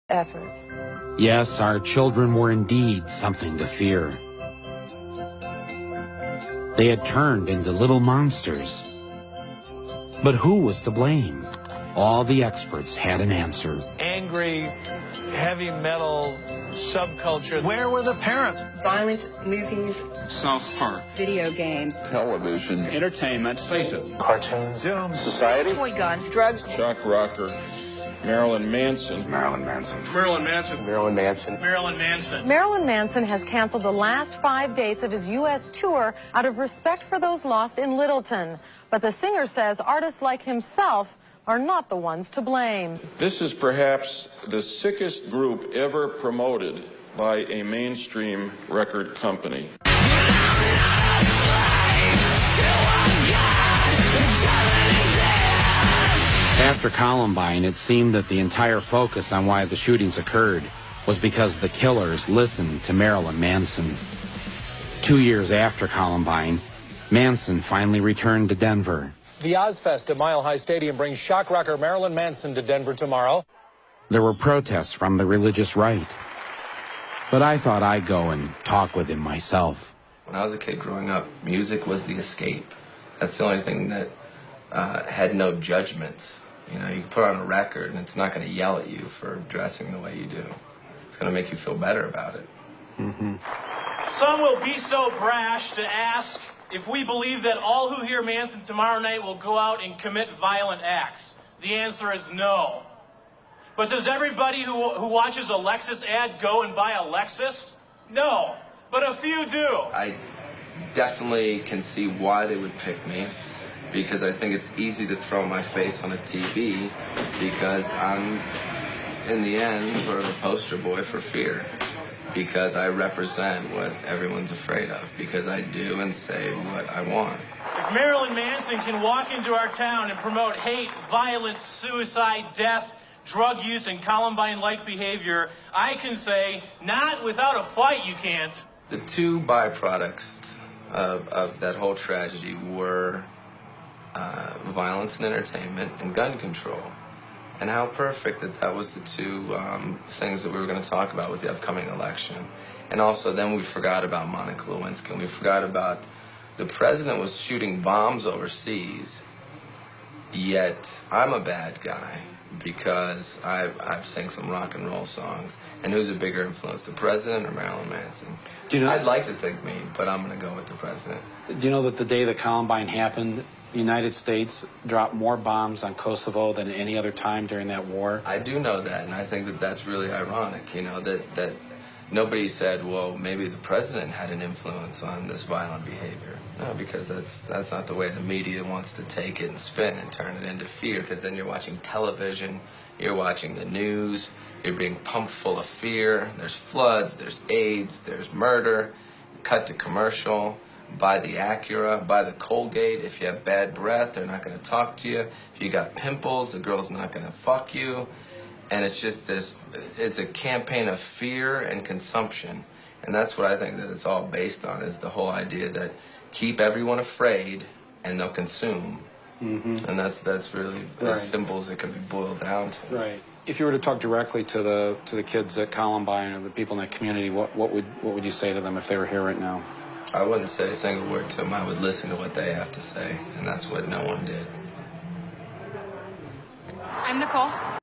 effort. Yes, our children were indeed something to fear. They had turned into little monsters. But who was to blame? All the experts had an answer. Angry, heavy metal subculture. Where were the parents? Violent movies. South Park. Video games. Television. Entertainment. Satan. Cartoons. Zoom. Society. Toy guns. Drugs. Shock rocker. Marilyn Manson. Marilyn Manson. Marilyn Manson. Marilyn Manson. Marilyn Manson. Marilyn Manson has canceled the last 5 dates of his U.S. tour out of respect for those lost in Littleton. But the singer says artists like himself are not the ones to blame. This is perhaps the sickest group ever promoted by a mainstream record company. After Columbine, it seemed that the entire focus on why the shootings occurred was because the killers listened to Marilyn Manson. 2 years after Columbine, Manson finally returned to Denver. The Ozfest at Mile High Stadium brings shock rocker Marilyn Manson to Denver tomorrow. There were protests from the religious right. But I thought I'd go and talk with him myself. When I was a kid growing up, music was the escape. That's the only thing that had no judgments. You know, you can put on a record and it's not going to yell at you for dressing the way you do. It's going to make you feel better about it. Mm-hmm. Some will be so brash to ask if we believe that all who hear Manson tomorrow night will go out and commit violent acts. The answer is no. But does everybody who watches a Lexus ad go and buy a Lexus? No, but a few do. I definitely can see why they would pick me, because I think it's easy to throw my face on a TV, because I'm, in the end, sort of a poster boy for fear. Because I represent what everyone's afraid of, because I do and say what I want. If Marilyn Manson can walk into our town and promote hate, violence, suicide, death, drug use, and Columbine-like behavior, I can say, not without a fight you can't. The two byproducts of that whole tragedy were violence and entertainment and gun control. And how perfect that was the two things that we were going to talk about with the upcoming election. And also then we forgot about Monica Lewinsky, and we forgot about the president was shooting bombs overseas, yet I'm a bad guy because I've sang some rock and roll songs. And who's a bigger influence, the president or Marilyn Manson? Do you know, I'd like to think me, but I'm going to go with the president. Do you know that the day that Columbine happened, the United States dropped more bombs on Kosovo than any other time during that war? I do know that, and I think that that's really ironic, you know, that nobody said, well, maybe the president had an influence on this violent behavior. No, because that's not the way the media wants to take it and spin and turn it into fear, because then you're watching television, you're watching the news, you're being pumped full of fear. There's floods, there's AIDS, there's murder, cut to commercial. Buy the Acura, buy the Colgate. If you have bad breath, they're not going to talk to you. If you got pimples, the girl's not going to fuck you. And it's just this, it's a campaign of fear and consumption. And that's what I think that it's all based on, is the whole idea that keep everyone afraid and they'll consume. Mm-hmm. And that's really as simple as it can be boiled down to. Right. If you were to talk directly to the kids at Columbine or the people in that community, what would you say to them if they were here right now? I wouldn't say a single word to them. I would listen to what they have to say, and that's what no one did. I'm Nicole.